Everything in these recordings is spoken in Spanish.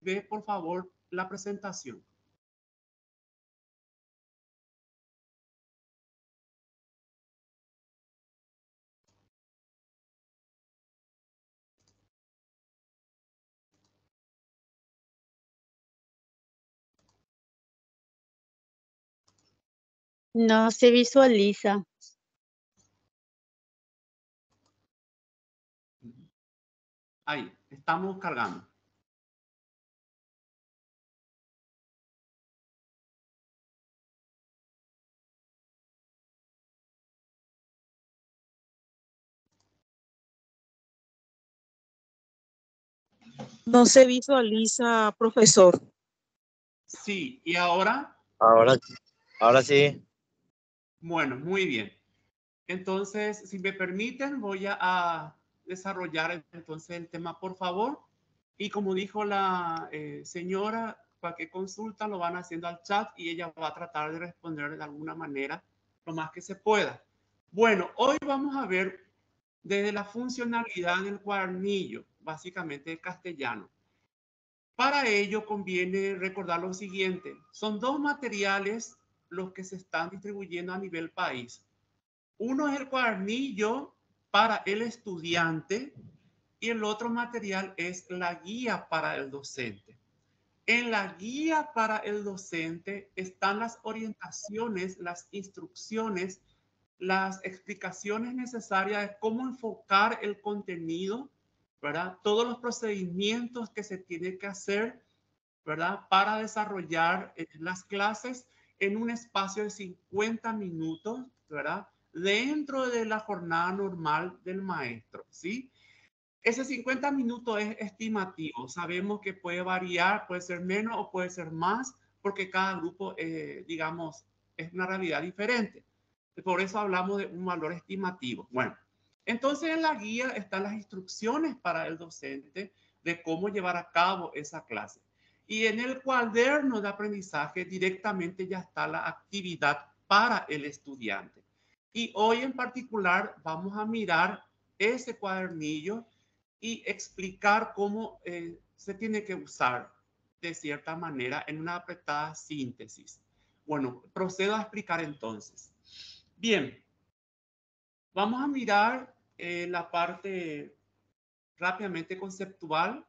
ve por favor la presentación. No se visualiza. Ahí, estamos cargando. No se visualiza, profesor. Sí, ¿y ahora? Ahora sí. Bueno, muy bien. Entonces, si me permiten, voy a desarrollar entonces el tema, por favor. Y como dijo la señora, cualquier consulta lo van haciendo al chat y ella va a tratar de responder de alguna manera lo más que se pueda. Bueno, hoy vamos a ver desde la funcionalidad del cuadernillo, básicamente de castellano. Para ello conviene recordar lo siguiente. Son dos materiales los que se están distribuyendo a nivel país. Uno es el cuadernillo para el estudiante y el otro material es la guía para el docente. En la guía para el docente están las orientaciones, las instrucciones, las explicaciones necesarias de cómo enfocar el contenido, ¿verdad? Todos los procedimientos que se tienen que hacer, ¿verdad? Para desarrollar las clases en un espacio de 50 minutos, ¿verdad? Dentro de la jornada normal del maestro, ¿sí? Ese 50 minutos es estimativo. Sabemos que puede variar, puede ser menos o puede ser más, porque cada grupo, digamos, es una realidad diferente. Por eso hablamos de un valor estimativo. Bueno, entonces en la guía están las instrucciones para el docente de cómo llevar a cabo esa clase. Y en el cuaderno de aprendizaje directamente ya está la actividad para el estudiante. Y hoy en particular vamos a mirar ese cuadernillo y explicar cómo se tiene que usar de cierta manera en una apretada síntesis. Bueno, procedo a explicar entonces. Bien, vamos a mirar la parte rápidamente conceptual.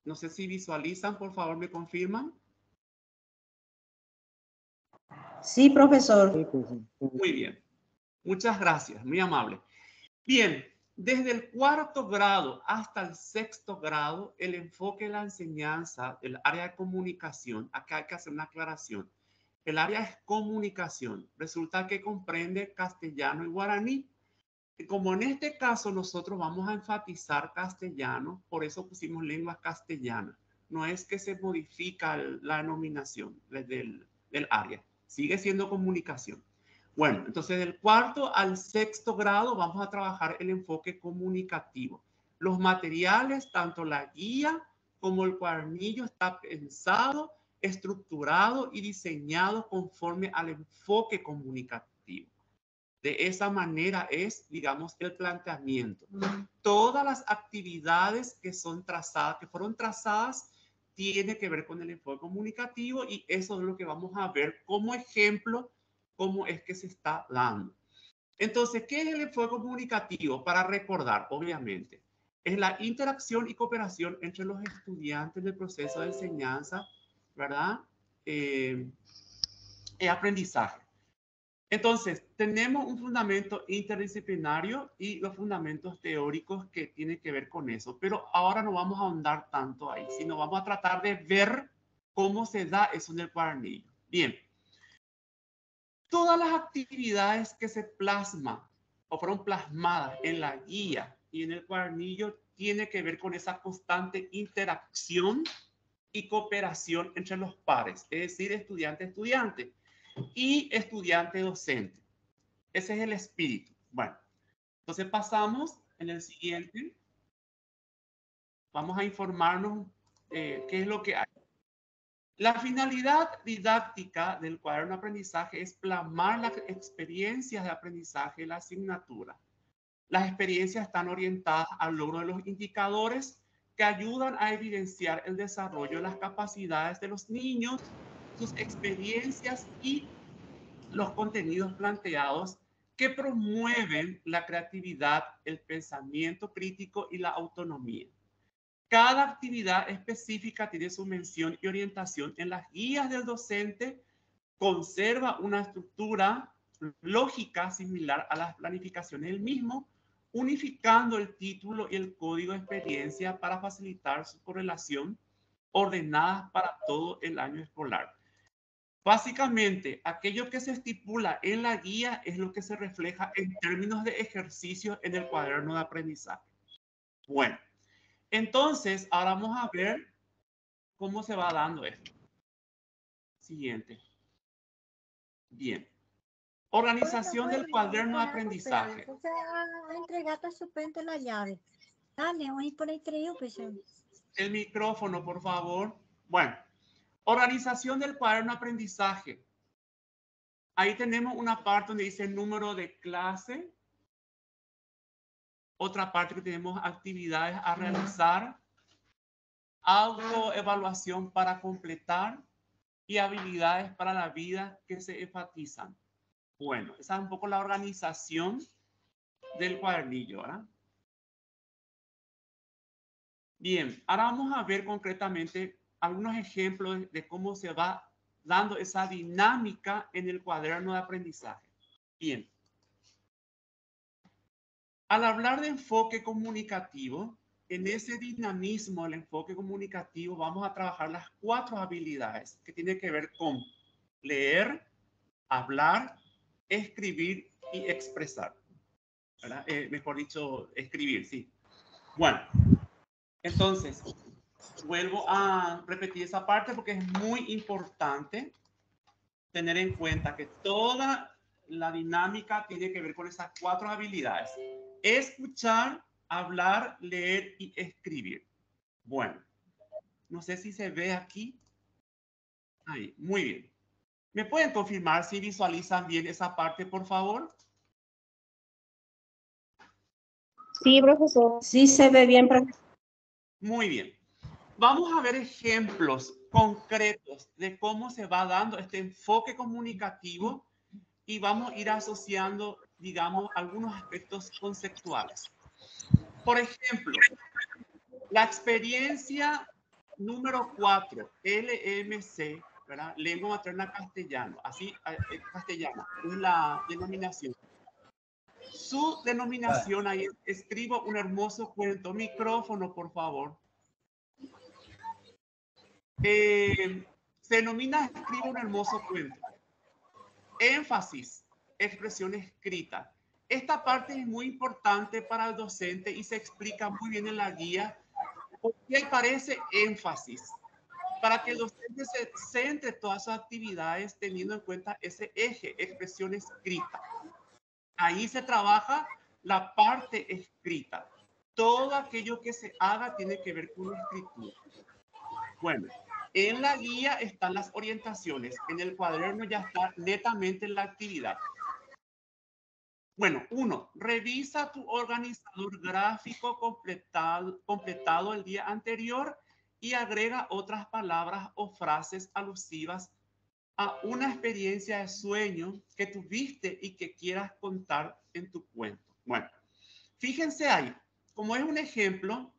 No sé si visualizan, por favor, me confirman. Sí, profesor. Muy bien. Muchas gracias, muy amable. Bien, desde el cuarto grado hasta el sexto grado, el enfoque de la enseñanza del área de comunicación, acá hay que hacer una aclaración. El área es comunicación, resulta que comprende castellano y guaraní. Y como en este caso nosotros vamos a enfatizar castellano, por eso pusimos lengua castellana. No es que se modifica la denominación del área, sigue siendo comunicación. Bueno, entonces del cuarto al sexto grado vamos a trabajar el enfoque comunicativo. Los materiales, tanto la guía como el cuadernillo, está pensado, estructurado y diseñado conforme al enfoque comunicativo. De esa manera es, digamos, el planteamiento. Todas las actividades que son trazadas, que fueron trazadas, tiene que ver con el enfoque comunicativo y eso es lo que vamos a ver como ejemplo, cómo es que se está dando. Entonces, ¿qué es el enfoque comunicativo? Para recordar, obviamente, es la interacción y cooperación entre los estudiantes del proceso de enseñanza, ¿verdad? Aprendizaje. Entonces, tenemos un fundamento interdisciplinario y los fundamentos teóricos que tienen que ver con eso, pero ahora no vamos a ahondar tanto ahí, sino vamos a tratar de ver cómo se da eso en el cuadernillo. Bien, todas las actividades que se plasman o fueron plasmadas en la guía y en el cuadernillo tiene que ver con esa constante interacción y cooperación entre los pares, es decir, estudiante-estudiante y estudiante-docente. Ese es el espíritu. Bueno, entonces pasamos en el siguiente. Vamos a informarnos qué es lo que hay. La finalidad didáctica del cuaderno de aprendizaje es plasmar las experiencias de aprendizaje de la asignatura. Las experiencias están orientadas al logro de los indicadores que ayudan a evidenciar el desarrollo de las capacidades de los niños, sus experiencias y los contenidos planteados que promueven la creatividad, el pensamiento crítico y la autonomía. Cada actividad específica tiene su mención y orientación en las guías del docente, conserva una estructura lógica similar a las planificaciones del mismo, unificando el título y el código de experiencia para facilitar su correlación, ordenadas para todo el año escolar. Básicamente, aquello que se estipula en la guía es lo que se refleja en términos de ejercicio en el cuaderno de aprendizaje. Bueno, entonces ahora vamos a ver cómo se va dando esto. Siguiente. Bien. Organización del cuaderno de aprendizaje. Entonces, entregaste a suplente la llave. Dale, voy por ahí creo, pues. El micrófono, por favor. Bueno, organización del cuaderno de aprendizaje. Ahí tenemos una parte donde dice número de clase. Otra parte que tenemos actividades a realizar. Autoevaluación para completar. Y habilidades para la vida que se enfatizan. Bueno, esa es un poco la organización del cuadernillo, ¿verdad? Bien, ahora vamos a ver concretamente algunos ejemplos de cómo se va dando esa dinámica en el cuaderno de aprendizaje. Bien. Al hablar de enfoque comunicativo, en ese dinamismo del enfoque comunicativo vamos a trabajar las 4 habilidades que tienen que ver con leer, hablar, escribir y expresar. ¿Verdad? Mejor dicho, escribir, sí. Bueno, entonces, vuelvo a repetir esa parte porque es muy importante tener en cuenta que toda la dinámica tiene que ver con esas 4 habilidades. Escuchar, hablar, leer y escribir. Bueno, no sé si se ve aquí. Ahí, muy bien. ¿Me pueden confirmar si visualizan bien esa parte, por favor? Sí, profesor. Sí se ve bien, profesor. Muy bien. Vamos a ver ejemplos concretos de cómo se va dando este enfoque comunicativo y vamos a ir asociando, digamos, algunos aspectos conceptuales. Por ejemplo, la experiencia número 4, LMC, ¿verdad? Lengua materna castellano, así, castellana, es la denominación. Su denominación, ahí escribo un hermoso cuento. Micrófono, por favor. Se denomina escribo un hermoso cuento. Énfasis, expresión escrita. Esta parte es muy importante para el docente y se explica muy bien en la guía porque aparece énfasis para que el docente se centre todas sus actividades teniendo en cuenta ese eje, expresión escrita. Ahí se trabaja la parte escrita. Todo aquello que se haga tiene que ver con la escritura. Bueno, en la guía están las orientaciones. En el cuaderno ya está netamente la actividad. Bueno, 1. Revisa tu organizador gráfico completado el día anterior y agrega otras palabras o frases alusivas a una experiencia de sueño que tuviste y que quieras contar en tu cuento. Bueno, fíjense ahí, como es un ejemplo,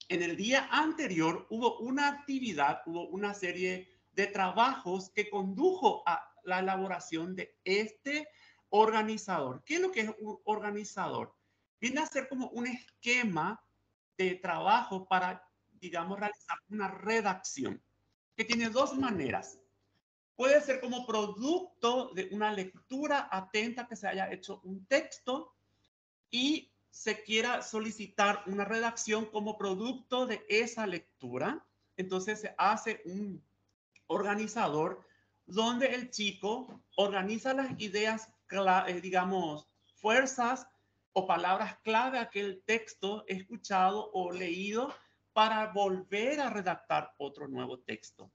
en el día anterior hubo una actividad, hubo una serie de trabajos que condujo a la elaboración de este organizador. ¿Qué es lo que es un organizador? Viene a ser como un esquema de trabajo para, digamos, realizar una redacción, que tiene 2 maneras. Puede ser como producto de una lectura atenta que se haya hecho un texto y se quiera solicitar una redacción como producto de esa lectura. Entonces se hace un organizador donde el chico organiza las ideas, digamos, fuerzas o palabras clave a aquel texto escuchado o leído para volver a redactar otro nuevo texto.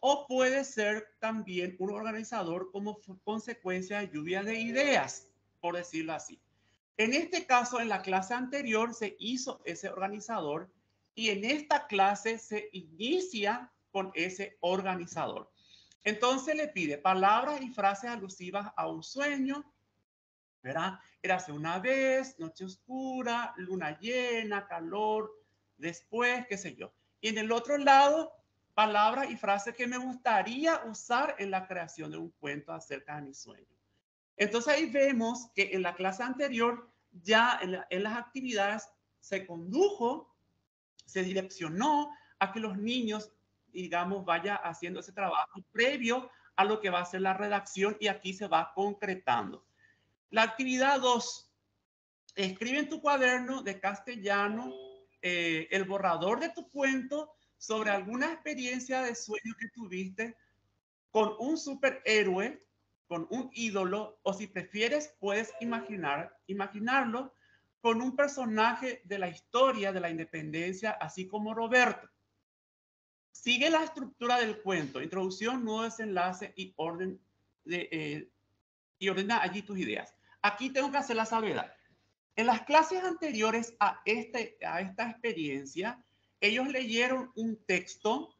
O puede ser también un organizador como consecuencia de lluvia de ideas, por decirlo así. En este caso, en la clase anterior se hizo ese organizador y en esta clase se inicia con ese organizador. Entonces le pide palabras y frases alusivas a un sueño, ¿verdad? Érase una vez, noche oscura, luna llena, calor, después, qué sé yo. Y en el otro lado, palabras y frases que me gustaría usar en la creación de un cuento acerca de mi sueño. Entonces ahí vemos que en la clase anterior ya en las actividades se condujo, se direccionó a que los niños, digamos, vaya haciendo ese trabajo previo a lo que va a ser la redacción y aquí se va concretando. La actividad 2, escribe en tu cuaderno de castellano el borrador de tu cuento sobre alguna experiencia de sueño que tuviste con un superhéroe, con un ídolo, o si prefieres, puedes imaginarlo con un personaje de la historia de la independencia, así como Roberto. Sigue la estructura del cuento, introducción, nudo, desenlace y orden y ordena allí tus ideas. Aquí tengo que hacer la salvedad. En las clases anteriores a esta experiencia, ellos leyeron un texto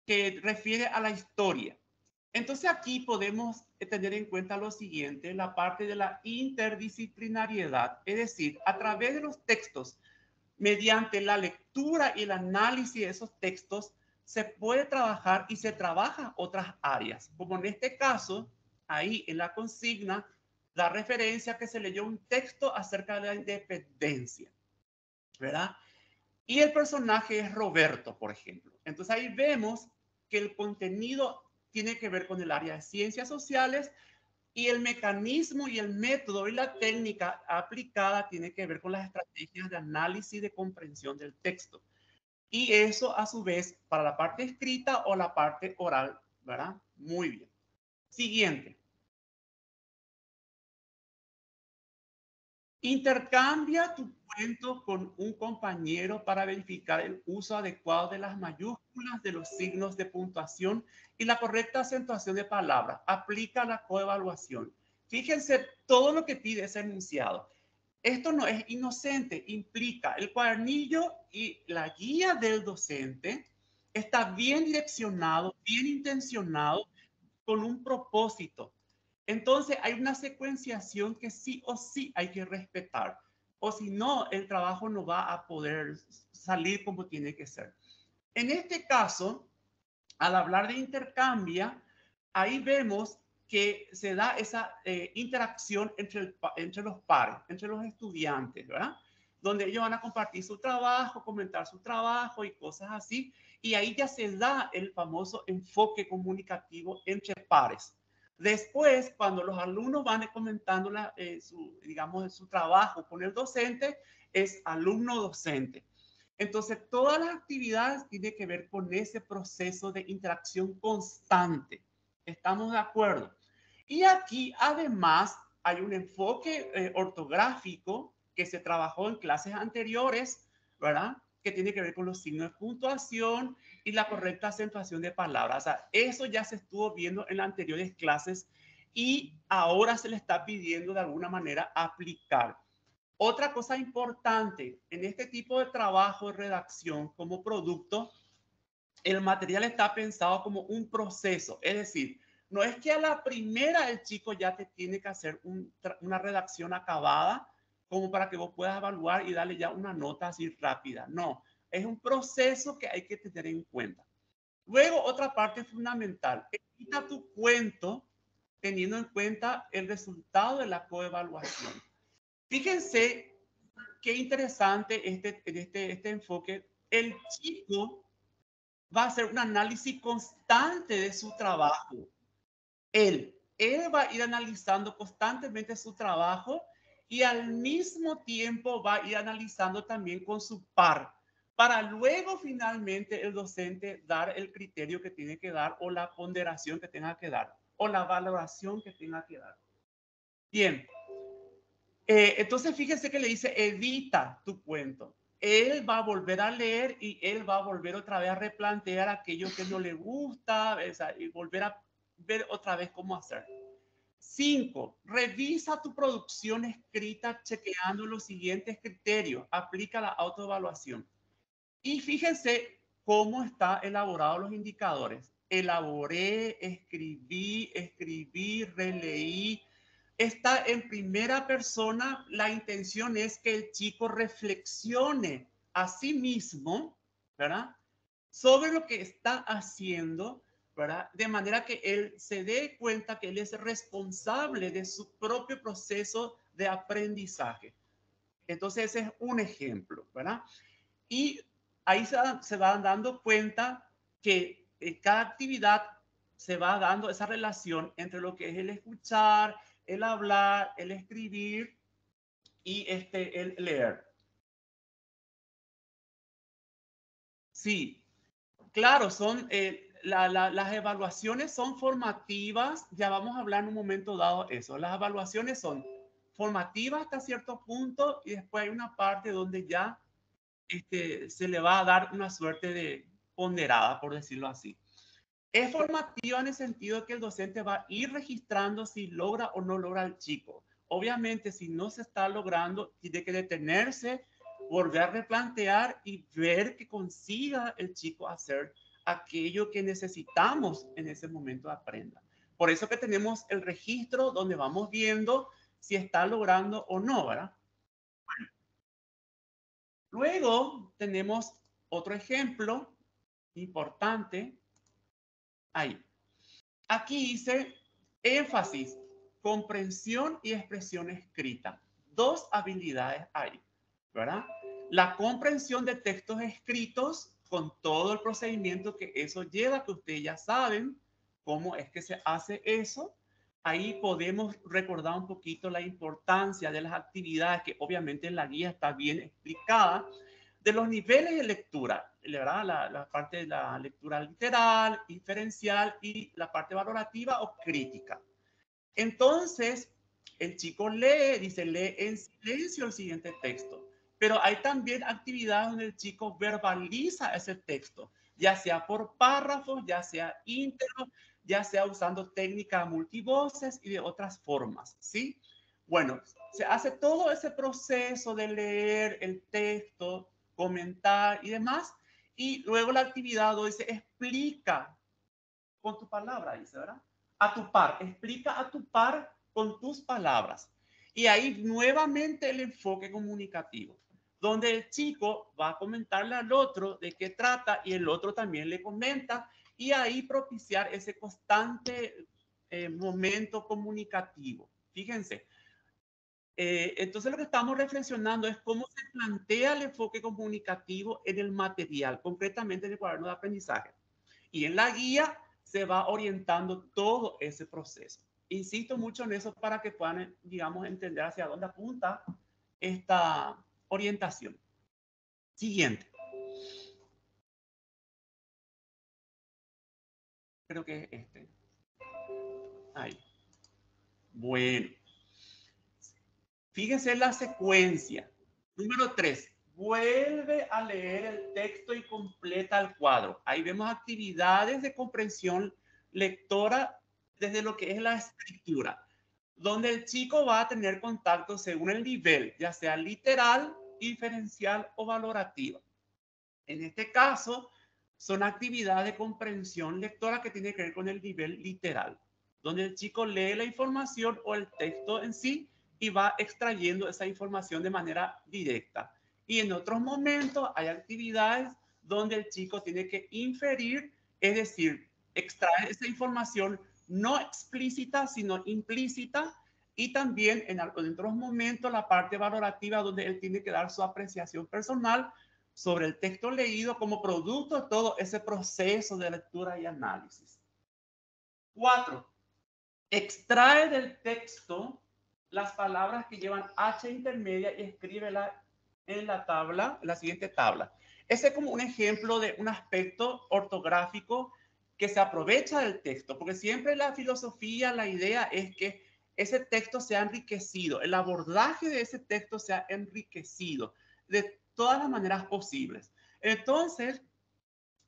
que refiere a la historia. Entonces aquí podemos tener en cuenta lo siguiente, la parte de la interdisciplinariedad, es decir, a través de los textos, mediante la lectura y el análisis de esos textos, se puede trabajar y se trabaja otras áreas, como en este caso, ahí en la consigna, da referencia que se leyó un texto acerca de la independencia, ¿verdad? Y el personaje es Roberto, por ejemplo. Entonces ahí vemos que el contenido tiene que ver con el área de ciencias sociales y el mecanismo y el método y la técnica aplicada tiene que ver con las estrategias de análisis y de comprensión del texto. Y eso a su vez para la parte escrita o la parte oral, ¿verdad? Muy bien. Siguiente. Intercambia tu cuento con un compañero para verificar el uso adecuado de las mayúsculas, de los signos de puntuación y la correcta acentuación de palabras. Aplica la coevaluación. Fíjense todo lo que pide ese enunciado. Esto no es inocente, implica el cuadernillo y la guía del docente está bien direccionado, bien intencionado, con un propósito. Entonces hay una secuenciación que sí o sí hay que respetar, o si no, el trabajo no va a poder salir como tiene que ser. En este caso, al hablar de intercambia, ahí vemos que se da esa interacción entre los pares, entre los estudiantes, ¿verdad? Donde ellos van a compartir su trabajo, comentar su trabajo y cosas así. Y ahí ya se da el famoso enfoque comunicativo entre pares. Después, cuando los alumnos van comentando su trabajo con el docente, es alumno-docente. Entonces, todas las actividades tienen que ver con ese proceso de interacción constante. ¿Estamos de acuerdo? Y aquí, además, hay un enfoque ortográfico que se trabajó en clases anteriores, ¿verdad? Que tiene que ver con los signos de puntuación y la correcta acentuación de palabras. O sea, eso ya se estuvo viendo en las anteriores clases y ahora se le está pidiendo de alguna manera aplicar. Otra cosa importante, en este tipo de trabajo de redacción como producto, el material está pensado como un proceso. Es decir, no es que a la primera el chico ya te tiene que hacer una redacción acabada como para que vos puedas evaluar y darle ya una nota así rápida. No, es un proceso que hay que tener en cuenta. Luego, otra parte fundamental, edita tu cuento teniendo en cuenta el resultado de la coevaluación. Fíjense qué interesante este enfoque. El chico va a hacer un análisis constante de su trabajo. Él va a ir analizando constantemente su trabajo y al mismo tiempo va a ir analizando también con su par, para luego finalmente el docente dar el criterio que tiene que dar o la ponderación que tenga que dar o la valoración que tenga que dar. Bien. Entonces fíjense que le dice, edita tu cuento. Él va a volver a leer y él va a volver otra vez a replantear aquello que no le gusta, y volver a ver otra vez cómo hacer. 5. Revisa tu producción escrita chequeando los siguientes criterios. Aplica la autoevaluación. Y fíjense cómo está elaborados los indicadores. Elaboré, escribí, releí. Está en primera persona. La intención es que el chico reflexione a sí mismo, ¿verdad?, sobre lo que está haciendo, ¿verdad?, de manera que él se dé cuenta que él es responsable de su propio proceso de aprendizaje. Entonces, ese es un ejemplo, ¿verdad? Y ahí se van dando cuenta que en cada actividad se va dando esa relación entre lo que es el escuchar, el hablar, el escribir y el leer. Sí, claro, son las evaluaciones son formativas. Ya vamos a hablar en un momento dado eso. Las evaluaciones son formativas hasta cierto punto y después hay una parte donde ya se le va a dar una suerte de ponderada, por decirlo así. Es formativa en el sentido de que el docente va a ir registrando si logra o no logra el chico. Obviamente, si no se está logrando, tiene que detenerse, volver a replantear y ver que consiga el chico hacer aquello que necesitamos en ese momento de aprenda. Por eso que tenemos el registro donde vamos viendo si está logrando o no, ¿verdad? Luego tenemos otro ejemplo importante. Ahí. Aquí dice énfasis, comprensión y expresión escrita. Dos habilidades hay, ¿verdad? La comprensión de textos escritos con todo el procedimiento que eso lleva, que ustedes ya saben cómo es que se hace eso. Ahí podemos recordar un poquito la importancia de las actividades que obviamente en la guía está bien explicada, de los niveles de lectura, ¿verdad? La parte de la lectura literal, inferencial y la parte valorativa o crítica. Entonces, el chico lee, dice, lee en silencio el siguiente texto, pero hay también actividades donde el chico verbaliza ese texto, ya sea por párrafos, ya sea íntegro, ya sea usando técnicas multivoces y de otras formas, ¿sí? Bueno, se hace todo ese proceso de leer el texto, comentar y demás, y luego la actividad donde se explica con tu palabra, dice, ¿verdad? A tu par, explica a tu par con tus palabras. Y ahí nuevamente el enfoque comunicativo, donde el chico va a comentarle al otro de qué trata y el otro también le comenta y ahí propiciar ese constante momento comunicativo. Fíjense. Entonces lo que estamos reflexionando es cómo se plantea el enfoque comunicativo en el material, concretamente en el cuaderno de aprendizaje. Y en la guía se va orientando todo ese proceso. Insisto mucho en eso para que puedan, digamos, entender hacia dónde apunta esta orientación. Siguiente. Creo que es este. Ahí. Bueno. Fíjense en la secuencia. Número 3. Vuelve a leer el texto y completa el cuadro. Ahí vemos actividades de comprensión lectora desde lo que es la escritura, donde el chico va a tener contacto según el nivel, ya sea literal, inferencial o valorativa. En este caso, son actividades de comprensión lectora que tiene que ver con el nivel literal, donde el chico lee la información o el texto en sí y va extrayendo esa información de manera directa. Y en otros momentos hay actividades donde el chico tiene que inferir, es decir, extraer esa información no explícita, sino implícita, y también en otros momentos la parte valorativa donde él tiene que dar su apreciación personal sobre el texto leído como producto de todo ese proceso de lectura y análisis. 4. Extrae del texto las palabras que llevan H intermedia y escríbela en la tabla, en la siguiente tabla. Ese es como un ejemplo de un aspecto ortográfico que se aprovecha del texto, porque siempre la filosofía, la idea es que ese texto sea enriquecido, el abordaje de ese texto sea enriquecido de todas las maneras posibles. Entonces,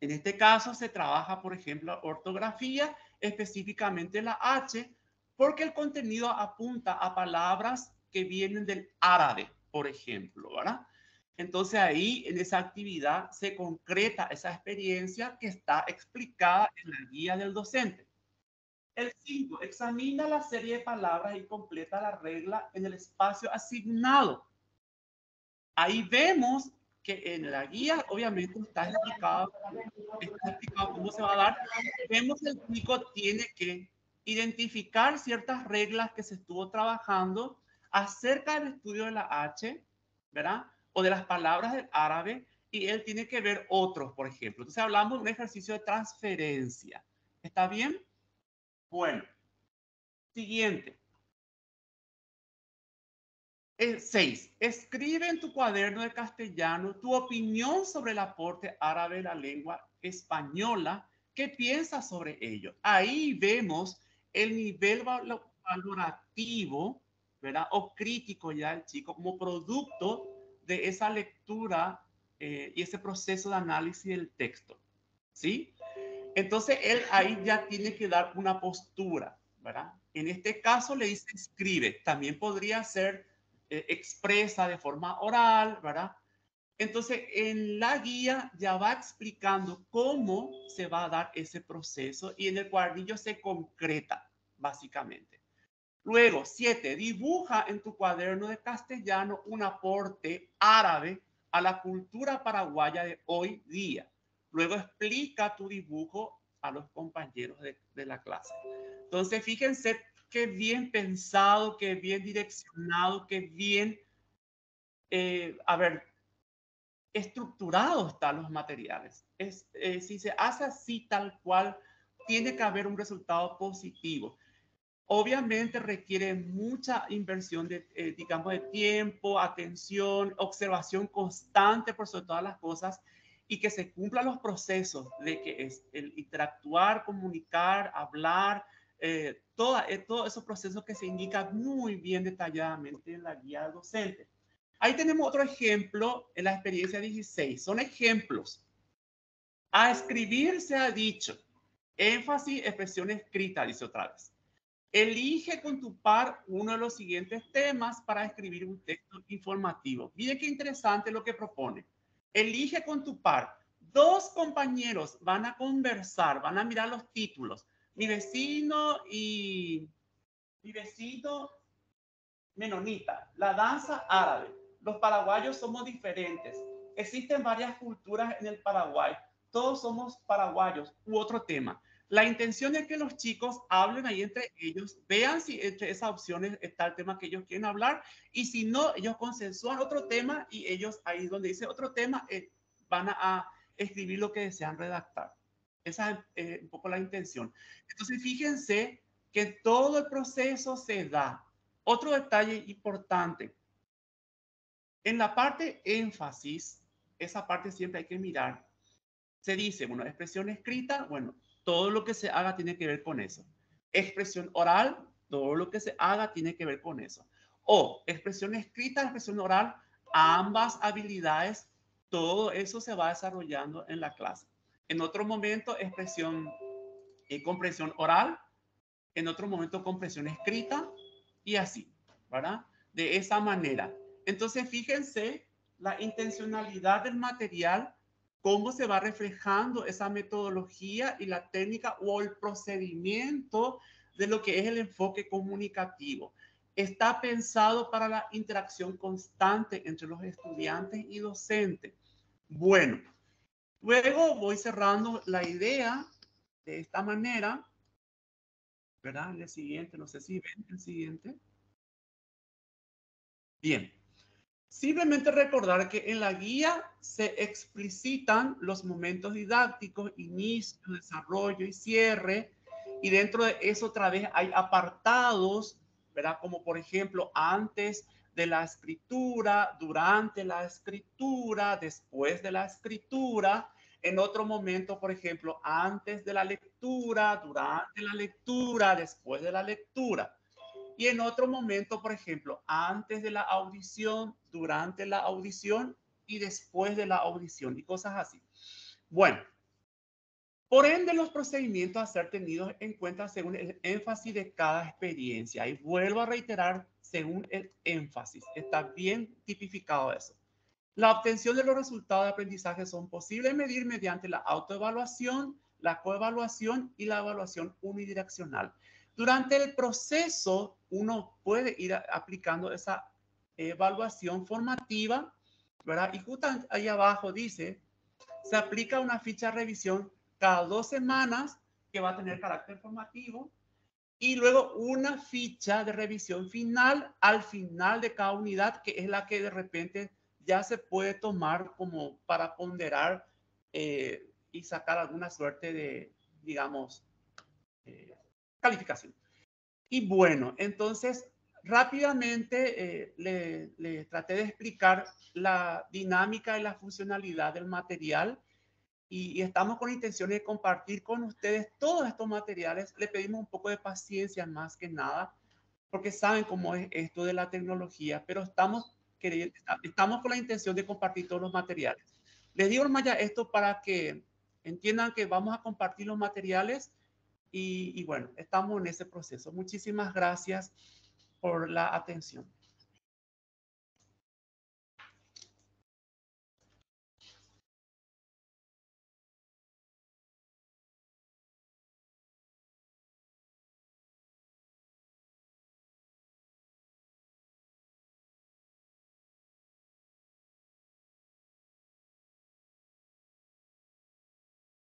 en este caso se trabaja, por ejemplo, ortografía, específicamente la H, porque el contenido apunta a palabras que vienen del árabe, por ejemplo, ¿verdad? Entonces ahí en esa actividad se concreta esa experiencia que está explicada en la guía del docente. El 5, examina la serie de palabras y completa la regla en el espacio asignado. Ahí vemos que en la guía obviamente está explicado cómo se va a dar. Vemos que el chico tiene que identificar ciertas reglas que se estuvo trabajando acerca del estudio de la H, ¿verdad? O de las palabras del árabe, y él tiene que ver otros, por ejemplo. Entonces hablamos de un ejercicio de transferencia. ¿Está bien? Bueno. Siguiente. 6. Escribe en tu cuaderno de castellano tu opinión sobre el aporte árabe de la lengua española. ¿Qué piensas sobre ello? Ahí vemos el nivel valorativo, ¿verdad? O crítico ya del chico como producto de esa lectura y ese proceso de análisis del texto, ¿sí? Entonces él ahí ya tiene que dar una postura, ¿verdad? En este caso le dice escribe. También podría ser expresa de forma oral, ¿verdad? Entonces, en la guía ya va explicando cómo se va a dar ese proceso y en el cuadernillo se concreta, básicamente. Luego, 7, dibuja en tu cuaderno de castellano un aporte árabe a la cultura paraguaya de hoy día. Luego explica tu dibujo a los compañeros de la clase. Entonces, fíjense qué bien pensado, qué bien direccionado, qué bien, estructurados están los materiales. Si se hace así tal cual, tiene que haber un resultado positivo. Obviamente requiere mucha inversión de, digamos, de tiempo, atención, observación constante por sobre todas las cosas y que se cumplan los procesos de que es el interactuar, comunicar, hablar, todos esos procesos que se indican muy bien detalladamente en la guía del docente. Ahí tenemos otro ejemplo en la experiencia 16. Son ejemplos. A escribir se ha dicho. Énfasis, expresión escrita, dice otra vez. Elige con tu par uno de los siguientes temas para escribir un texto informativo. Mire qué interesante lo que propone. Elige con tu par. 2 compañeros van a conversar, van a mirar los títulos. Mi vecino menonita, la danza árabe. Los paraguayos somos diferentes. Existen varias culturas en el Paraguay. Todos somos paraguayos u otro tema. La intención es que los chicos hablen ahí entre ellos, vean si entre esas opciones está el tema que ellos quieren hablar y si no, ellos consensúan otro tema y ellos ahí donde dice otro tema van a escribir lo que desean redactar. Esa es un poco la intención. Entonces, fíjense que todo el proceso se da. Otro detalle importante. En la parte énfasis, esa parte siempre hay que mirar. Se dice, bueno, expresión escrita, bueno, todo lo que se haga tiene que ver con eso. Expresión oral, todo lo que se haga tiene que ver con eso. O expresión escrita, expresión oral, ambas habilidades, todo eso se va desarrollando en la clase. En otro momento, expresión y comprensión oral, en otro momento, comprensión escrita y así, ¿verdad? De esa manera. Entonces, fíjense la intencionalidad del material, cómo se va reflejando esa metodología y la técnica o el procedimiento de lo que es el enfoque comunicativo. Está pensado para la interacción constante entre los estudiantes y docentes. Bueno, luego voy cerrando la idea de esta manera, ¿verdad? El siguiente, no sé si ven el siguiente. Bien. Simplemente recordar que en la guía se explicitan los momentos didácticos, inicio, desarrollo y cierre. Y dentro de eso otra vez hay apartados, ¿verdad? Como por ejemplo, antes de la escritura, durante la escritura, después de la escritura. En otro momento, por ejemplo, antes de la lectura, durante la lectura, después de la lectura. Y en otro momento, por ejemplo, antes de la audición, durante la audición y después de la audición y cosas así. Bueno, Por ende, los procedimientos a ser tenidos en cuenta según el énfasis de cada experiencia. Y vuelvo a reiterar, según el énfasis. Está bien tipificado eso. La obtención de los resultados de aprendizaje son posibles medir mediante la autoevaluación, la coevaluación y la evaluación unidireccional. Durante el proceso, uno puede ir aplicando esa evaluación formativa, ¿verdad? Y justo ahí abajo dice, se aplica una ficha de revisión cada 2 semanas que va a tener carácter formativo y luego una ficha de revisión final al final de cada unidad, que es la que de repente ya se puede tomar como para ponderar y sacar alguna suerte de, digamos, calificación. Y bueno, entonces rápidamente le traté de explicar la dinámica y la funcionalidad del material y estamos con intención de compartir con ustedes todos estos materiales. Le pedimos un poco de paciencia más que nada, porque saben cómo es esto de la tecnología, pero estamos con la intención de compartir todos los materiales. Les digo más ya esto para que entiendan que vamos a compartir los materiales y bueno, estamos en ese proceso. Muchísimas gracias por la atención.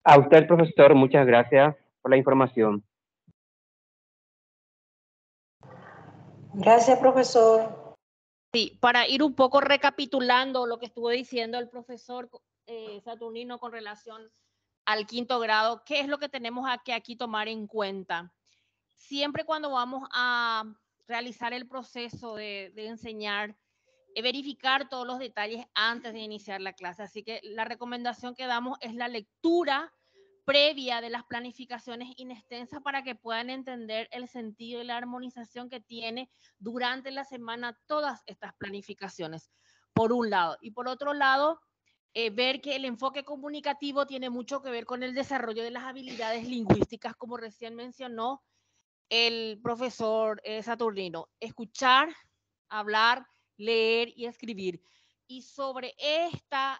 A usted, profesor, muchas gracias por la información. Gracias, profesor. Sí, para ir un poco recapitulando lo que estuvo diciendo el profesor Saturnino con relación al 5º grado, ¿qué es lo que tenemos que aquí tomar en cuenta? Siempre cuando vamos a realizar el proceso de enseñar, verificar todos los detalles antes de iniciar la clase. Así que la recomendación que damos es la lectura previa de las planificaciones inextensas para que puedan entender el sentido y la armonización que tiene durante la semana todas estas planificaciones, por un lado. Y por otro lado, ver que el enfoque comunicativo tiene mucho que ver con el desarrollo de las habilidades lingüísticas, como recién mencionó el profesor Saturnino. Escuchar, hablar, leer y escribir. Y sobre estas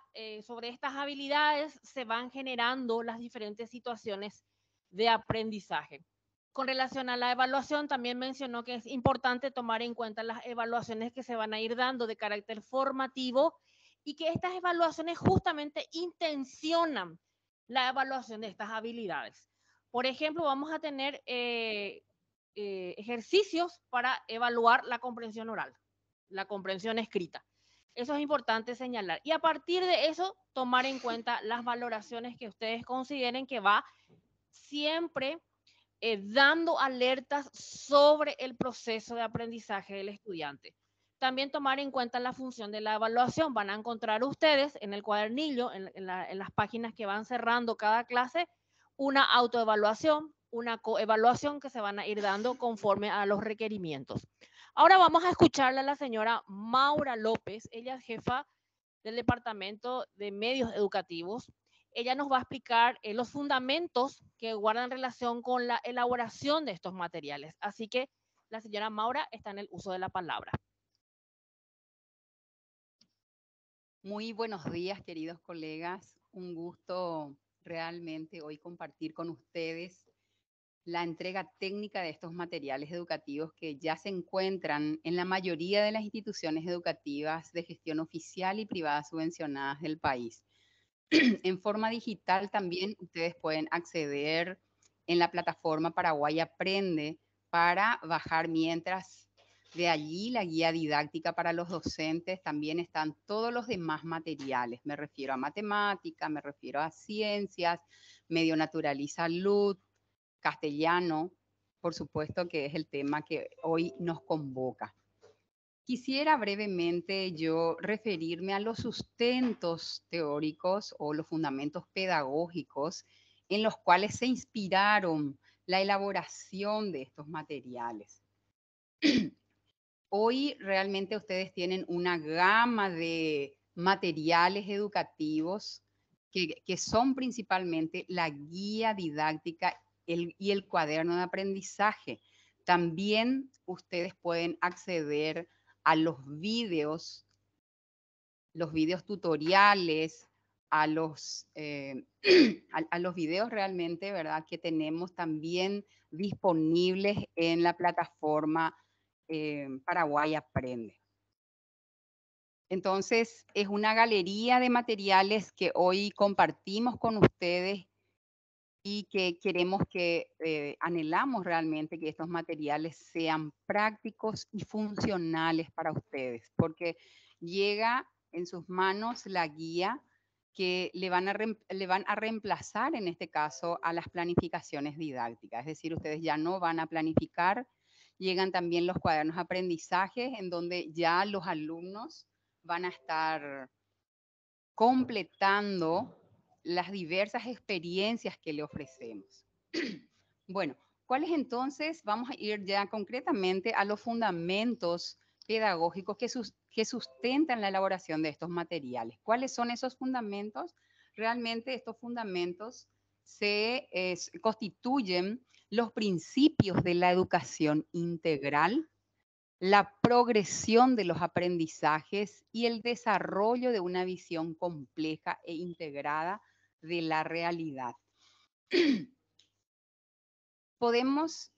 habilidades se van generando las diferentes situaciones de aprendizaje. Con relación a la evaluación, también mencionó que es importante tomar en cuenta las evaluaciones que se van a ir dando de carácter formativo y que estas evaluaciones justamente intencionan la evaluación de estas habilidades. Por ejemplo, vamos a tener ejercicios para evaluar la comprensión oral, la comprensión escrita. Eso es importante señalar. Y a partir de eso, tomar en cuenta las valoraciones que ustedes consideren que va siempre dando alertas sobre el proceso de aprendizaje del estudiante. También tomar en cuenta la función de la evaluación. Van a encontrar ustedes en el cuadernillo, en las páginas que van cerrando cada clase, una autoevaluación, una coevaluación que se van a ir dando conforme a los requerimientos. Ahora vamos a escucharle a la señora Maura López. Ella es jefa del Departamento de Medios Educativos. Ella nos va a explicar los fundamentos que guardan relación con la elaboración de estos materiales. Así que la señora Maura está en el uso de la palabra. Muy buenos días, queridos colegas. Un gusto realmente hoy compartir con ustedes la entrega técnica de estos materiales educativos que ya se encuentran en la mayoría de las instituciones educativas de gestión oficial y privada subvencionadas del país. En forma digital también ustedes pueden acceder en la plataforma Paraguay Aprende para bajar mientras de allí la guía didáctica para los docentes. También están todos los demás materiales. Me refiero a matemática, me refiero a ciencias, medio natural y salud, castellano, por supuesto que es el tema que hoy nos convoca. Quisiera brevemente yo referirme a los sustentos teóricos o los fundamentos pedagógicos en los cuales se inspiraron la elaboración de estos materiales. Hoy realmente ustedes tienen una gama de materiales educativos que son principalmente la guía didáctica y el cuaderno de aprendizaje. También ustedes pueden acceder a los videos tutoriales, a los videos realmente, ¿verdad?, que tenemos también disponibles en la plataforma Paraguay Aprende. Entonces, es una galería de materiales que hoy compartimos con ustedes y que queremos anhelamos realmente que estos materiales sean prácticos y funcionales para ustedes, porque llega en sus manos la guía que le van a reemplazar, en este caso, a las planificaciones didácticas. Es decir, ustedes ya no van a planificar, llegan también los cuadernos de aprendizaje, en donde ya los alumnos van a estar completando las diversas experiencias que le ofrecemos. Bueno, ¿cuáles entonces? Vamos a ir ya concretamente a los fundamentos pedagógicos que sustentan la elaboración de estos materiales. ¿Cuáles son esos fundamentos? Realmente estos fundamentos constituyen los principios de la educación integral, la progresión de los aprendizajes y el desarrollo de una visión compleja e integrada de la realidad. Podemos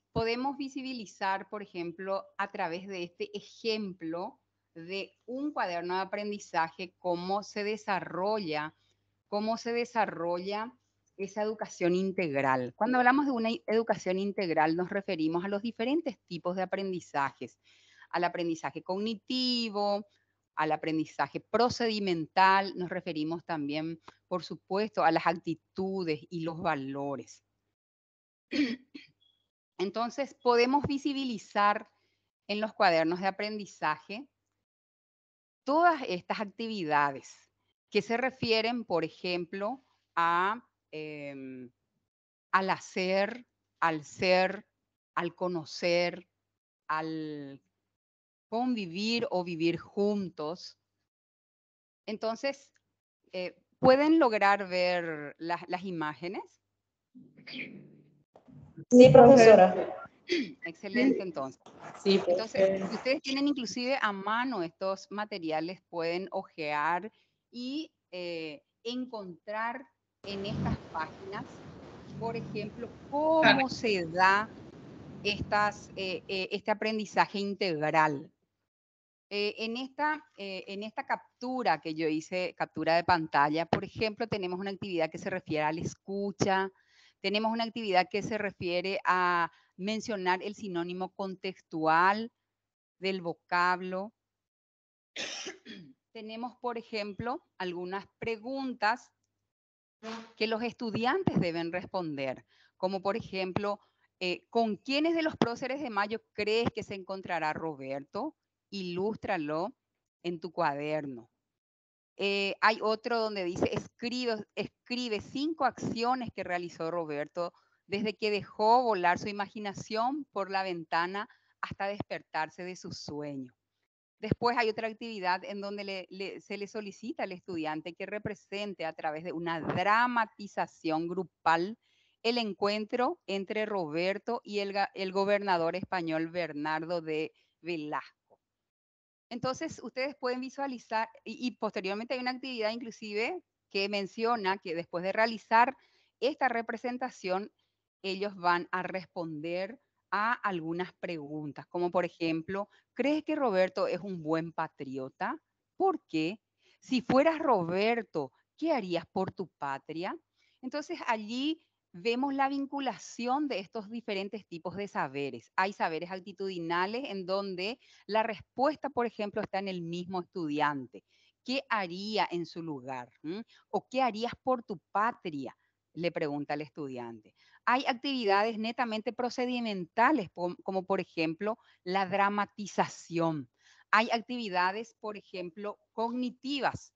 visibilizar, por ejemplo, a través de este ejemplo de un cuaderno de aprendizaje, cómo se desarrolla esa educación integral. Cuando hablamos de una educación integral, nos referimos a los diferentes tipos de aprendizajes, al aprendizaje cognitivo, al aprendizaje procedimental, nos referimos también, por supuesto, a las actitudes y los valores. Entonces, podemos visibilizar en los cuadernos de aprendizaje todas estas actividades que se refieren, por ejemplo, al hacer, al ser, al conocer, al convivir o vivir juntos. Entonces, ¿pueden lograr ver las imágenes? Sí, profesora. Excelente, entonces. Sí, Entonces, si ustedes tienen inclusive a mano estos materiales, pueden hojear y encontrar en estas páginas, por ejemplo, cómo se da este aprendizaje integral. En esta captura que yo hice, captura de pantalla, por ejemplo, tenemos una actividad que se refiere a la escucha, tenemos una actividad que se refiere a mencionar el sinónimo contextual del vocablo. Tenemos, por ejemplo, algunas preguntas que los estudiantes deben responder, como por ejemplo, ¿con quiénes de los próceres de mayo crees que se encontrará Roberto? Ilústralo en tu cuaderno. Hay otro donde dice, escribe 5 acciones que realizó Roberto desde que dejó volar su imaginación por la ventana hasta despertarse de su sueño. Después hay otra actividad en donde se le solicita al estudiante que represente a través de una dramatización grupal el encuentro entre Roberto y el gobernador español Bernardo de Velasco. Entonces, ustedes pueden visualizar, y posteriormente hay una actividad inclusive que menciona que después de realizar esta representación, ellos van a responder a algunas preguntas, como por ejemplo, ¿crees que Roberto es un buen patriota? ¿Por qué? Si fueras Roberto, ¿qué harías por tu patria? Entonces, allí vemos la vinculación de estos diferentes tipos de saberes. Hay saberes actitudinales en donde la respuesta, por ejemplo, está en el mismo estudiante. ¿Qué haría en su lugar? ¿O qué harías por tu patria? Le pregunta el estudiante. Hay actividades netamente procedimentales, como por ejemplo la dramatización. Hay actividades, por ejemplo, cognitivas,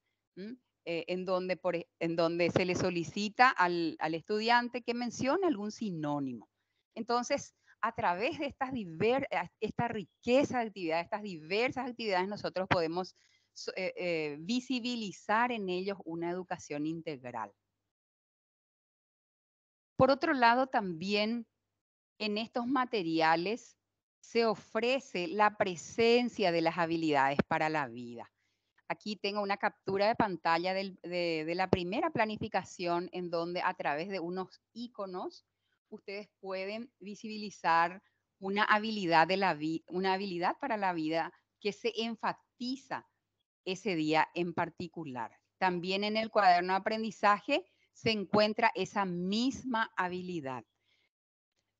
en donde se le solicita al estudiante que mencione algún sinónimo. Entonces, a través de esta riqueza de actividades, estas diversas actividades, nosotros podemos visibilizar en ellos una educación integral. Por otro lado, también en estos materiales se ofrece la presencia de las habilidades para la vida. Aquí tengo una captura de pantalla de la primera planificación en donde a través de unos iconos ustedes pueden visibilizar una habilidad, una habilidad para la vida que se enfatiza ese día en particular. También en el cuaderno de aprendizaje se encuentra esa misma habilidad.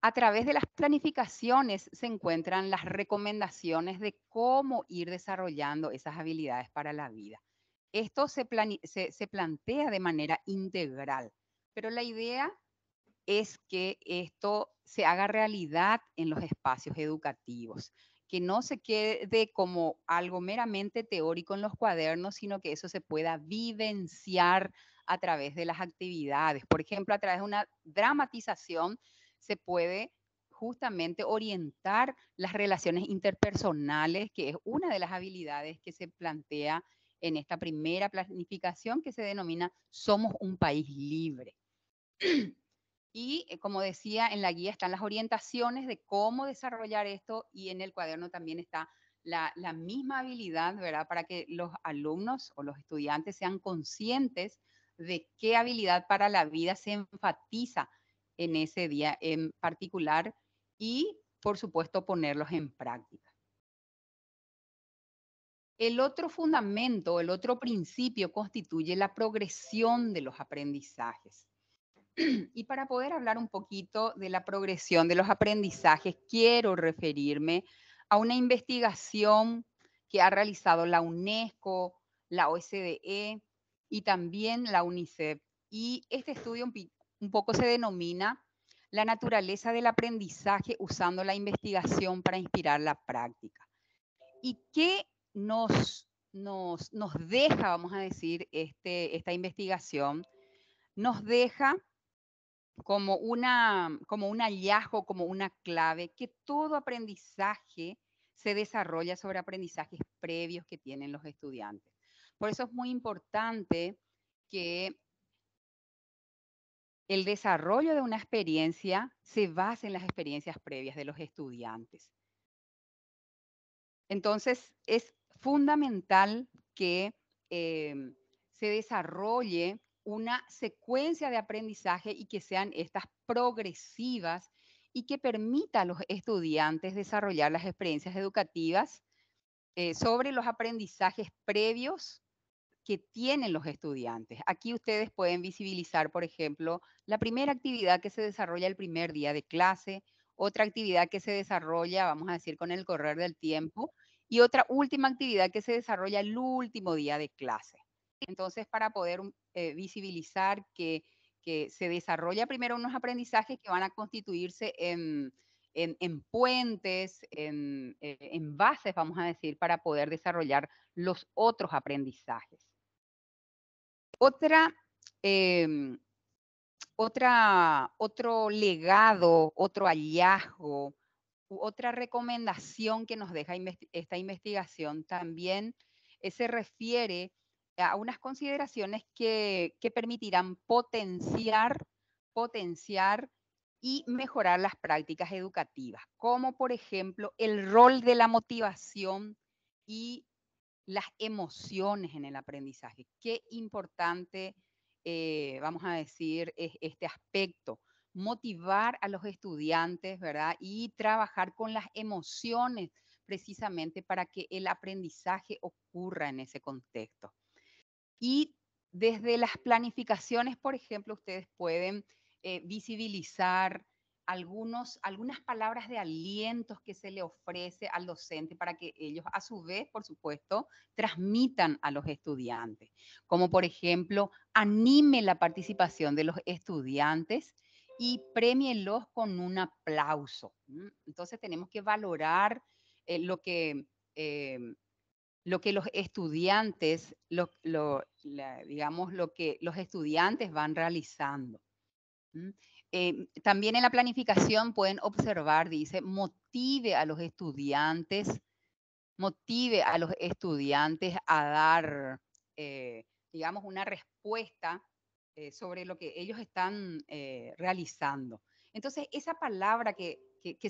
A través de las planificaciones se encuentran las recomendaciones de cómo ir desarrollando esas habilidades para la vida. Esto se plantea de manera integral, pero la idea es que esto se haga realidad en los espacios educativos, que no se quede como algo meramente teórico en los cuadernos, sino que eso se pueda vivenciar a través de las actividades. Por ejemplo, a través de una dramatización se puede justamente orientar las relaciones interpersonales, que es una de las habilidades que se plantea en esta primera planificación que se denomina Somos un país libre. Y como decía, en la guía están las orientaciones de cómo desarrollar esto y en el cuaderno también está la misma habilidad, ¿verdad? Para que los alumnos o los estudiantes sean conscientes de qué habilidad para la vida se enfatiza en ese día en particular y, por supuesto, ponerlos en práctica. El otro fundamento, el otro principio constituye la progresión de los aprendizajes. Y para poder hablar un poquito de la progresión de los aprendizajes, quiero referirme a una investigación que ha realizado la UNESCO, la OCDE y también la UNICEF. Y este estudio un poco se denomina La naturaleza del aprendizaje usando la investigación para inspirar la práctica. ¿Y qué nos deja, vamos a decir, esta investigación? Nos deja como un hallazgo, como una clave, que todo aprendizaje se desarrolla sobre aprendizajes previos que tienen los estudiantes. Por eso es muy importante que el desarrollo de una experiencia se base en las experiencias previas de los estudiantes. Entonces, es fundamental que se desarrolle una secuencia de aprendizaje y que sean estas progresivas y que permita a los estudiantes desarrollar las experiencias educativas sobre los aprendizajes previos que tienen los estudiantes. Aquí ustedes pueden visibilizar, por ejemplo, la primera actividad que se desarrolla el primer día de clase, otra actividad que se desarrolla, vamos a decir, con el correr del tiempo, y otra última actividad que se desarrolla el último día de clase. Entonces, para poder visibilizar que se desarrolla primero unos aprendizajes que van a constituirse en puentes, en bases, vamos a decir, para poder desarrollar los otros aprendizajes. Otro legado, otro hallazgo, otra recomendación que nos deja esta investigación también se refiere a unas consideraciones que permitirán potenciar y mejorar las prácticas educativas, como por ejemplo el rol de la motivación y las emociones en el aprendizaje. Qué importante, vamos a decir, es este aspecto. Motivar a los estudiantes, ¿verdad? Y trabajar con las emociones precisamente para que el aprendizaje ocurra en ese contexto. Y desde las planificaciones, por ejemplo, ustedes pueden visibilizar algunas palabras de alientos que se le ofrece al docente para que ellos a su vez, por supuesto, transmitan a los estudiantes. Como por ejemplo, anime la participación de los estudiantes y premielos con un aplauso. Entonces tenemos que valorar lo que los estudiantes, digamos, lo que los estudiantes van realizando. También en la planificación pueden observar, dice, motive a los estudiantes a dar, digamos, una respuesta sobre lo que ellos están realizando. Entonces, esa palabra que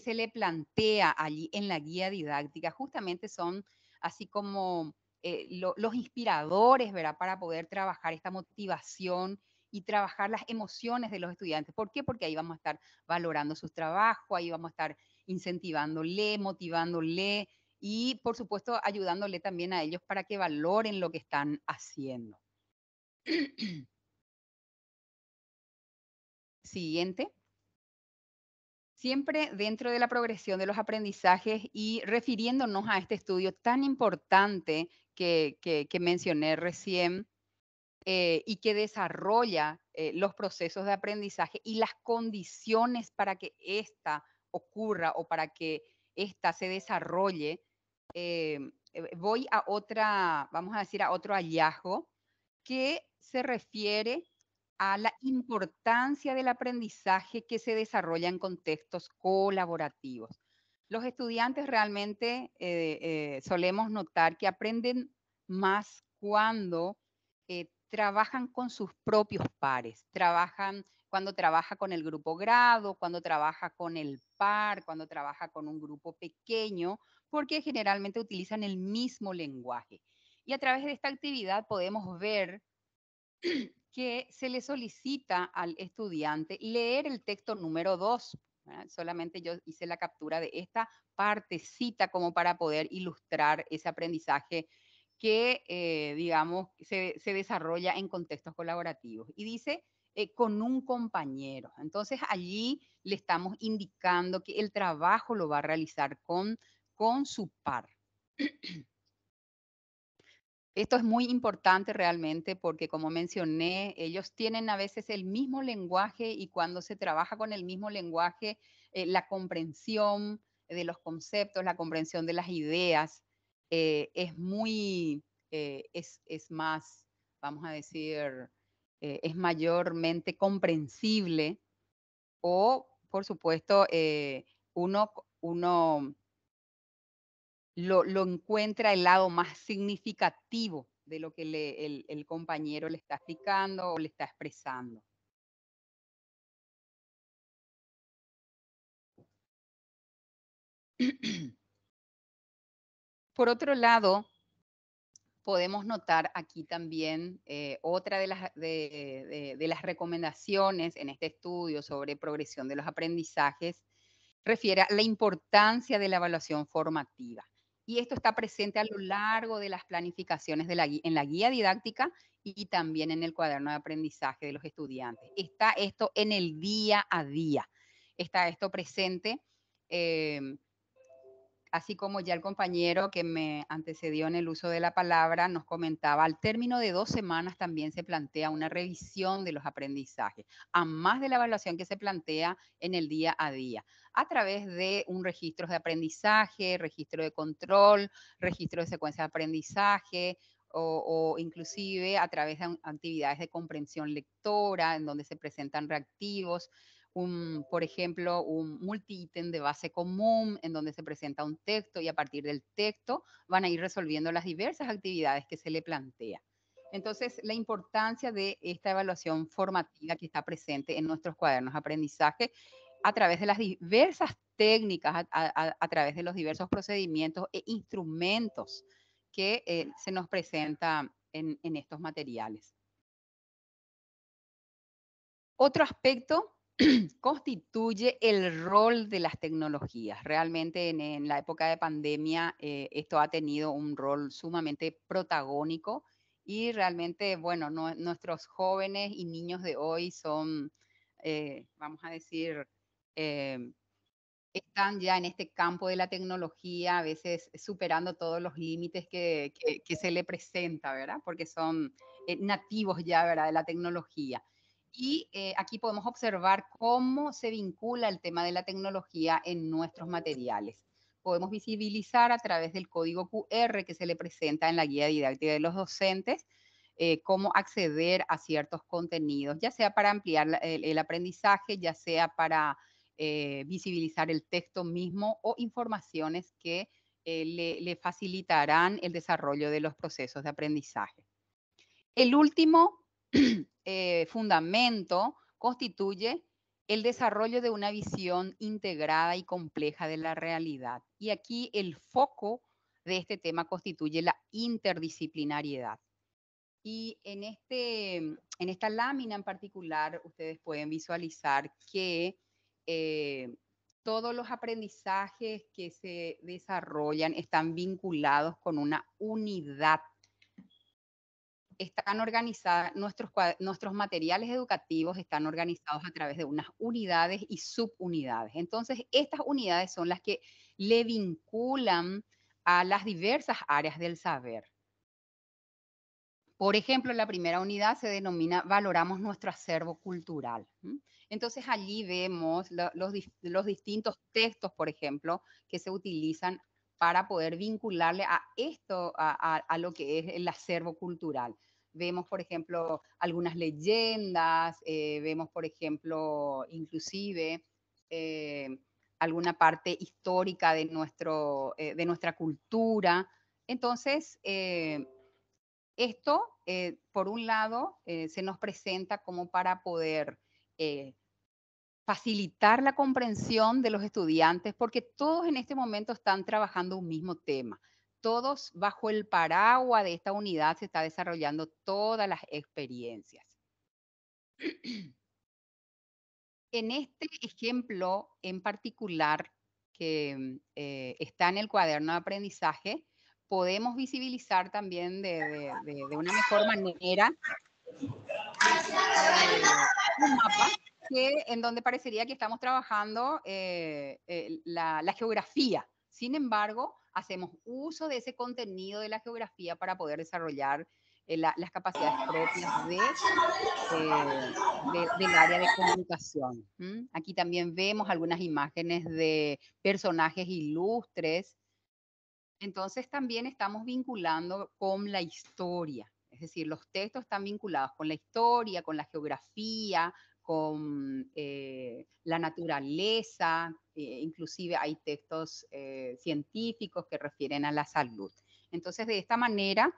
se le plantea allí en la guía didáctica justamente son así como los inspiradores, ¿verdad? Para poder trabajar esta motivación y trabajar las emociones de los estudiantes. ¿Por qué? Porque ahí vamos a estar valorando sus trabajos, ahí vamos a estar incentivándole, motivándole y, por supuesto, ayudándole también a ellos para que valoren lo que están haciendo. Siguiente. Siempre dentro de la progresión de los aprendizajes y refiriéndonos a este estudio tan importante que mencioné recién y que desarrolla los procesos de aprendizaje y las condiciones para que ésta ocurra o para que ésta se desarrolle, voy a otra, vamos a decir, a otro hallazgo que se refiere a la importancia del aprendizaje que se desarrolla en contextos colaborativos. Los estudiantes realmente solemos notar que aprenden más cuando trabajan con sus propios pares, cuando trabaja con el grupo grado, cuando trabaja con el par, cuando trabaja con un grupo pequeño, porque generalmente utilizan el mismo lenguaje. Y a través de esta actividad podemos ver que se le solicita al estudiante leer el texto número 2. Solamente yo hice la captura de esta partecita como para poder ilustrar ese aprendizaje que, digamos, se desarrolla en contextos colaborativos. Y dice, con un compañero. Entonces, allí le estamos indicando que el trabajo lo va a realizar con su par. Esto es muy importante realmente porque, como mencioné, ellos tienen a veces el mismo lenguaje y cuando se trabaja con el mismo lenguaje, la comprensión de los conceptos, la comprensión de las ideas es muy, es más, vamos a decir, es mayormente comprensible o, por supuesto, uno lo encuentra el lado más significativo de lo que el compañero le está explicando o le está expresando. Por otro lado, podemos notar aquí también otra de las recomendaciones en este estudio sobre progresión de los aprendizajes refiere a la importancia de la evaluación formativa. Y esto está presente a lo largo de las planificaciones en la guía didáctica y también en el cuaderno de aprendizaje de los estudiantes. Está esto en el día a día. Está esto presente, así como ya el compañero que me antecedió en el uso de la palabra nos comentaba, al término de 2 semanas también se plantea una revisión de los aprendizajes, a más de la evaluación que se plantea en el día a día, a través de un registro de aprendizaje, registro de control, registro de secuencia de aprendizaje, o inclusive a través de actividades de comprensión lectora, en donde se presentan reactivos, por ejemplo, un multi-ítem de base común en donde se presenta un texto y a partir del texto van a ir resolviendo las diversas actividades que se le plantea. Entonces, la importancia de esta evaluación formativa que está presente en nuestros cuadernos de aprendizaje a través de las diversas técnicas, a través de los diversos procedimientos e instrumentos que se nos presenta en estos materiales. Otro aspecto constituye el rol de las tecnologías. Realmente en la época de pandemia esto ha tenido un rol sumamente protagónico y realmente, bueno, nuestros jóvenes y niños de hoy son, vamos a decir, están ya en este campo de la tecnología, a veces superando todos los límites que se le presenta, ¿verdad? Porque son nativos ya, ¿verdad? De la tecnología. Y aquí podemos observar cómo se vincula el tema de la tecnología en nuestros materiales. Podemos visibilizar a través del código QR que se le presenta en la guía didáctica de los docentes cómo acceder a ciertos contenidos, ya sea para ampliar el aprendizaje, ya sea para visibilizar el texto mismo o informaciones que le facilitarán el desarrollo de los procesos de aprendizaje. El último fundamento constituye el desarrollo de una visión integrada y compleja de la realidad. Y aquí el foco de este tema constituye la interdisciplinariedad. Y en esta lámina en particular, ustedes pueden visualizar que todos los aprendizajes que se desarrollan están vinculados con una unidad. Están organizadas, nuestros materiales educativos están organizados a través de unas unidades y subunidades. Entonces, estas unidades son las que le vinculan a las diversas áreas del saber. Por ejemplo, la primera unidad se denomina Valoramos nuestro acervo cultural. Entonces, allí vemos los distintos textos, por ejemplo, que se utilizan para poder vincularle a esto, a lo que es el acervo cultural. Vemos, por ejemplo, algunas leyendas, vemos, por ejemplo, inclusive alguna parte histórica de nuestra cultura. Entonces, esto, por un lado, se nos presenta como para poder facilitar la comprensión de los estudiantes, porque todos en este momento están trabajando un mismo tema. Todos bajo el paraguas de esta unidad se está desarrollando todas las experiencias. En este ejemplo en particular que está en el cuaderno de aprendizaje, podemos visibilizar también de una mejor manera un mapa en donde parecería que estamos trabajando la geografía. Sin embargo, hacemos uso de ese contenido de la geografía para poder desarrollar las capacidades propias del área de comunicación. Aquí también vemos algunas imágenes de personajes ilustres. Entonces también estamos vinculando con la historia. Es decir, los textos están vinculados con la historia, con la geografía, con la naturaleza, inclusive hay textos científicos que refieren a la salud. Entonces, de esta manera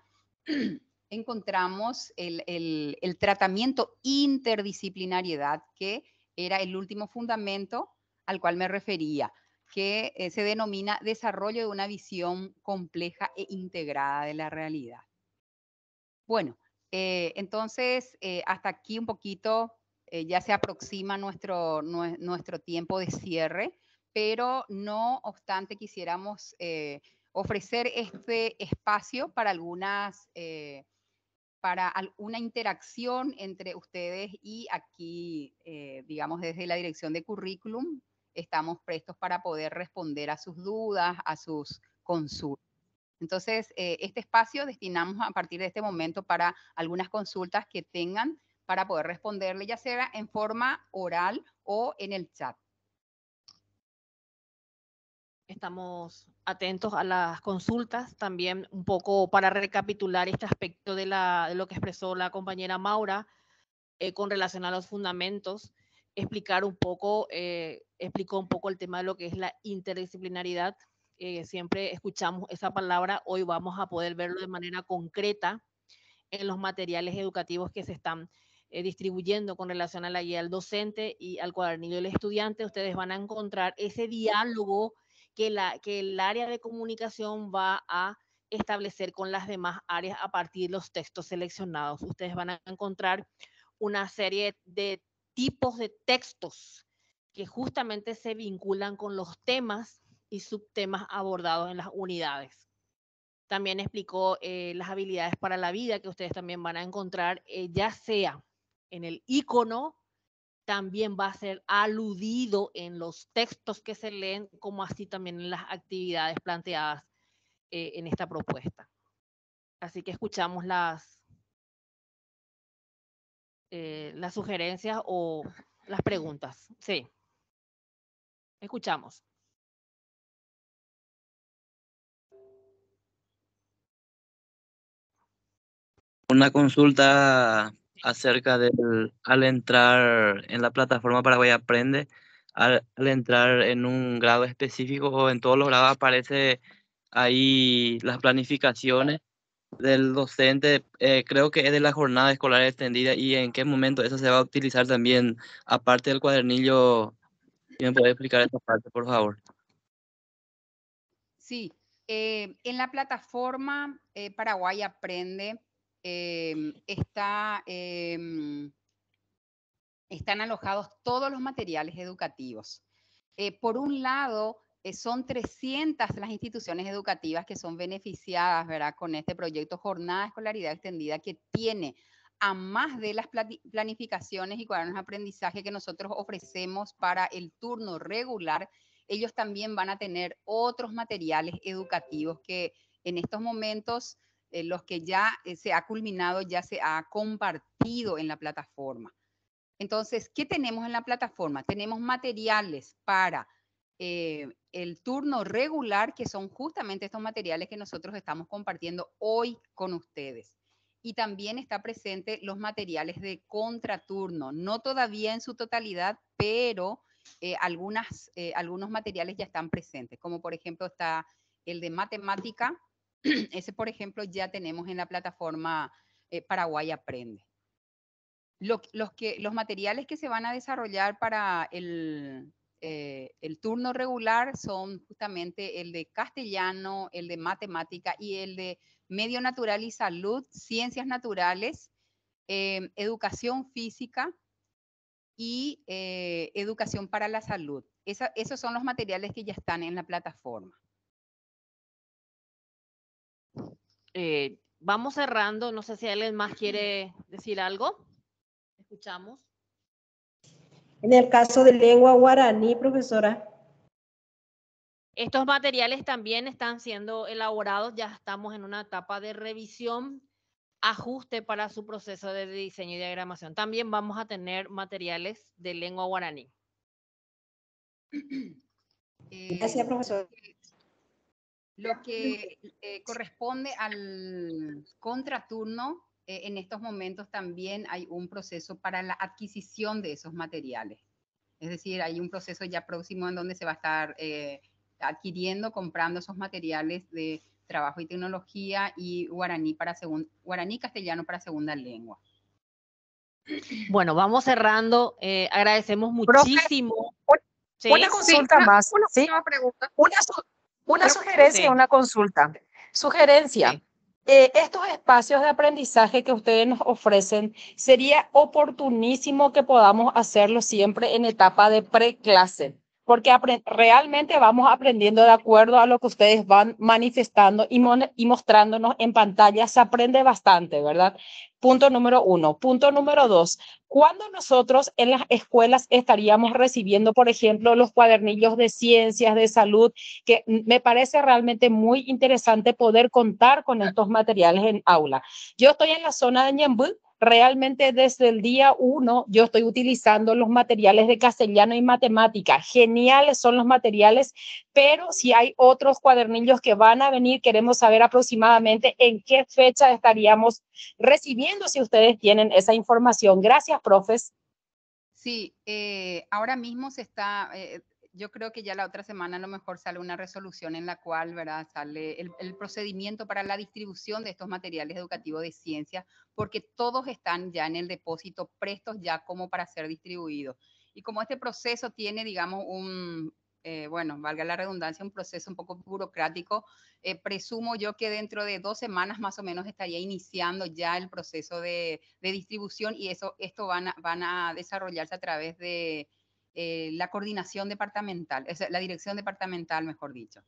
encontramos el tratamiento interdisciplinariedad, que era el último fundamento al cual me refería, que se denomina desarrollo de una visión compleja e integrada de la realidad. Bueno, entonces hasta aquí un poquito ya se aproxima nuestro tiempo de cierre, pero no obstante quisiéramos ofrecer este espacio para para alguna interacción entre ustedes y aquí, digamos, desde la dirección de currículum, estamos prestos para poder responder a sus dudas, a sus consultas. Entonces, este espacio destinamos a partir de este momento para algunas consultas que tengan para poder responderle, ya sea en forma oral o en el chat. Estamos atentos a las consultas, también un poco para recapitular este aspecto de lo que expresó la compañera Maura con relación a los fundamentos, explicó un poco el tema de lo que es la interdisciplinaridad. Siempre escuchamos esa palabra, hoy vamos a poder verlo de manera concreta en los materiales educativos que se están distribuyendo con relación a la guía del docente y al cuadernillo del estudiante. Ustedes van a encontrar ese diálogo que el área de comunicación va a establecer con las demás áreas a partir de los textos seleccionados. Ustedes van a encontrar una serie de tipos de textos que justamente se vinculan con los temas y subtemas abordados en las unidades. También explicó las habilidades para la vida que ustedes también van a encontrar, ya sea en el icono, también va a ser aludido en los textos que se leen, como así también en las actividades planteadas en esta propuesta. Así que escuchamos las sugerencias o las preguntas. Sí, escuchamos. Una consulta acerca al entrar en la plataforma Paraguay Aprende, al entrar en un grado específico o en todos los grados aparece ahí las planificaciones del docente, creo que es de la jornada escolar extendida, y en qué momento eso se va a utilizar también, aparte del cuadernillo. ¿Sí me puede explicar esa parte, por favor? Sí, en la plataforma Paraguay Aprende están alojados todos los materiales educativos. Por un lado, son 300 las instituciones educativas que son beneficiadas, ¿verdad?, con este proyecto Jornada de Escolaridad Extendida, que tiene, a más de las planificaciones y cuadernos de aprendizaje que nosotros ofrecemos para el turno regular, ellos también van a tener otros materiales educativos que en estos momentos, los que ya se ha culminado, ya se ha compartido en la plataforma. Entonces, ¿qué tenemos en la plataforma? Tenemos materiales para el turno regular, que son justamente estos materiales que nosotros estamos compartiendo hoy con ustedes. Y también está presente los materiales de contraturno, no todavía en su totalidad, pero algunos materiales ya están presentes, como por ejemplo está el de matemática. Ese, por ejemplo, ya tenemos en la plataforma Paraguay Aprende. Los materiales que se van a desarrollar para el turno regular son justamente el de castellano, el de matemática y el de medio natural y salud, ciencias naturales, educación física y educación para la salud. Esos son los materiales que ya están en la plataforma. Vamos cerrando. No sé si alguien más quiere decir algo. Escuchamos. En el caso de lengua guaraní, profesora. Estos materiales también están siendo elaborados, ya estamos en una etapa de revisión, ajuste para su proceso de diseño y diagramación. También vamos a tener materiales de lengua guaraní. Gracias, profesora. Lo que corresponde al contraturno, en estos momentos también hay un proceso para la adquisición de esos materiales. Es decir, hay un proceso ya próximo en donde se va a estar adquiriendo, comprando esos materiales de trabajo y tecnología y guaraní castellano para segunda lengua. Bueno, vamos cerrando. Agradecemos muchísimo. ¿Sí? Una consulta más. ¿Sí? Una sugerencia y una consulta. Sugerencia. Sí. Estos espacios de aprendizaje que ustedes nos ofrecen, sería oportunísimo que podamos hacerlo siempre en etapa de preclase, porque realmente vamos aprendiendo de acuerdo a lo que ustedes van manifestando y mostrándonos en pantalla. Se aprende bastante, ¿verdad? Punto número 1. Punto número 2. ¿Cuándo nosotros en las escuelas estaríamos recibiendo, por ejemplo, los cuadernillos de ciencias, de salud? Que me parece realmente muy interesante poder contar con estos materiales en aula. Yo estoy en la zona de Ñambú. Realmente desde el día 1 yo estoy utilizando los materiales de castellano y matemática. Geniales son los materiales, pero si hay otros cuadernillos que van a venir, queremos saber aproximadamente en qué fecha estaríamos recibiendo, si ustedes tienen esa información. Gracias, profes. Sí, ahora mismo se está... yo creo que ya la otra semana a lo mejor sale una resolución en la cual, ¿verdad?, sale el procedimiento para la distribución de estos materiales educativos de ciencia, porque todos están ya en el depósito, prestos ya como para ser distribuidos. Y como este proceso tiene, digamos, bueno, valga la redundancia, un proceso un poco burocrático, presumo yo que dentro de 2 semanas más o menos estaría iniciando ya el proceso de distribución, y esto van a desarrollarse a través de la coordinación departamental, la dirección departamental, mejor dicho.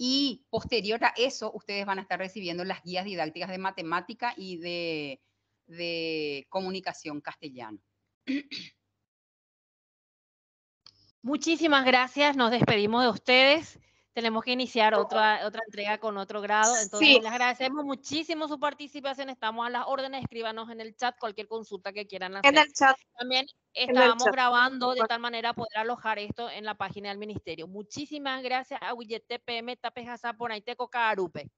Y posterior a eso, ustedes van a estar recibiendo las guías didácticas de matemática y de comunicación castellano. Muchísimas gracias. Nos despedimos de ustedes. Tenemos que iniciar otra entrega con otro grado. Entonces, sí, les agradecemos muchísimo su participación. Estamos a las órdenes. Escríbanos en el chat cualquier consulta que quieran hacer. En el chat. También estábamos grabando de tal manera poder alojar esto en la página del ministerio. Muchísimas gracias a Willete PM Tapejasa por Aiteco Carupe.